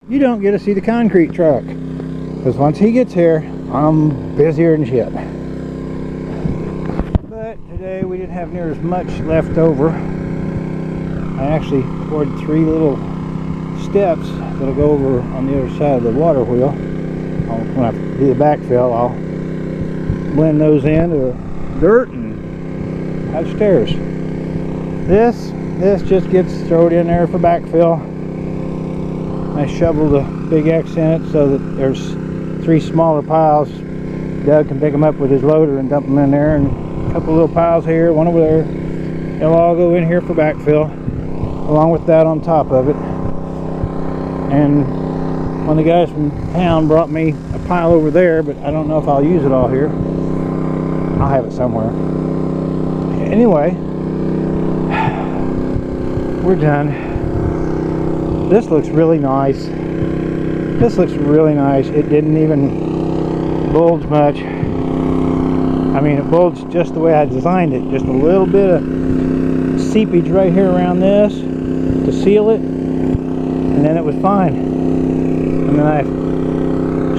you don't get to see the concrete truck. Because once he gets here, I'm busier than shit. But today we didn't have near as much left over. I actually poured 3 little steps that'll go over on the other side of the water wheel. When I do the backfill, I'll blend those into dirt and have stairs. This just gets thrown in there for backfill. I shoveled a big X in it so that there's 3 smaller piles. Doug can pick them up with his loader and dump them in there, and a couple little piles here, one over there. They'll all go in here for backfill, along with that on top of it. And one of the guys from town brought me a pile over there, but I don't know if I'll use it all here. I'll have it somewhere. Anyway, we're done. This looks really nice. This looks really nice. It didn't even bulge much. I mean, it bulged just the way I designed it. Just a little bit of seepage right here around this to seal it, and then it was fine. And then I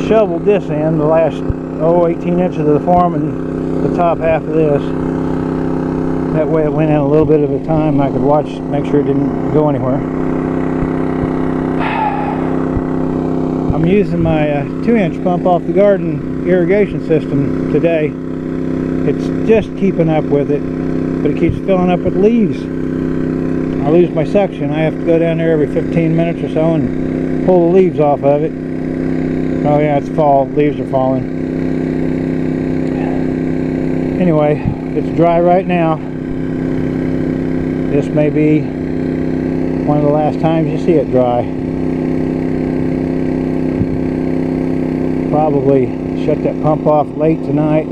shoveled this in, the last 18 inches of the form and the top half of this. That way it went in a little bit at a time, and I could watch, make sure it didn't go anywhere. I'm using my 2-inch pump off the garden irrigation system today. It's just keeping up with it, but it keeps filling up with leaves. I lose my suction. I have to go down there every 15 minutes or so and pull the leaves off of it. Oh yeah, it's fall. Leaves are falling. Anyway, it's dry right now. This may be one of the last times you see it dry. Probably shut that pump off late tonight.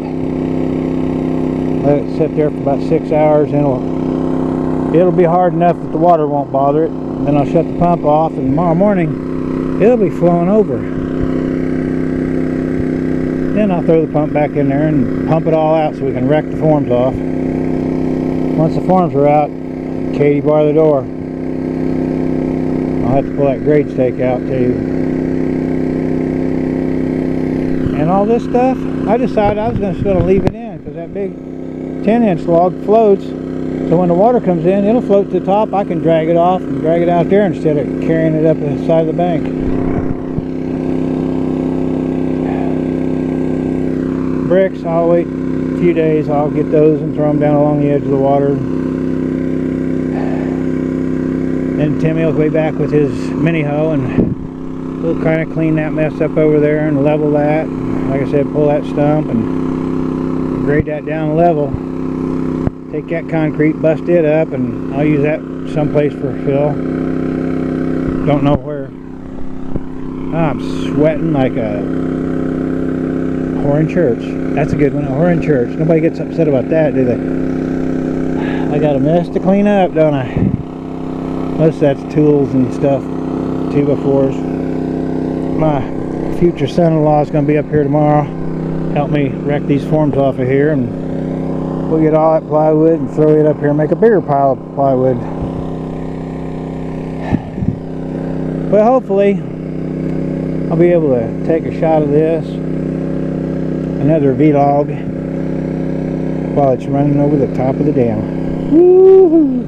Let it sit there for about 6 hours, and it'll be hard enough that the water won't bother it. Then I'll shut the pump off, and tomorrow morning it'll be flowing over. Then I'll throw the pump back in there and pump it all out so we can wreck the forms off. Once the forms are out, Katie, bar the door. I'll have to pull that grade stake out too. And all this stuff, I decided I was just going to leave it in, because that big 10-inch log floats. So when the water comes in, it'll float to the top. I can drag it off and drag it out there instead of carrying it up the side of the bank. Bricks, I'll wait a few days. I'll get those and throw them down along the edge of the water. Then Timmy will be back with his mini hoe, and we'll kind of clean that mess up over there and level that. Like I said, pull that stump and grade that down level. Take that concrete, bust it up, and I'll use that someplace for fill. Don't know where. I'm sweating like a whore in church. That's a good one, a whore in church. Nobody gets upset about that, do they? I got a mess to clean up, don't I? Most of that's tools and stuff, 2x4s. My future son-in-law is going to be up here tomorrow. Help me wreck these forms off of here, and we'll get all that plywood and throw it up here and make a bigger pile of plywood. But hopefully I'll be able to take a shot of this, another vlog, while it's running over the top of the dam. Woo-hoo!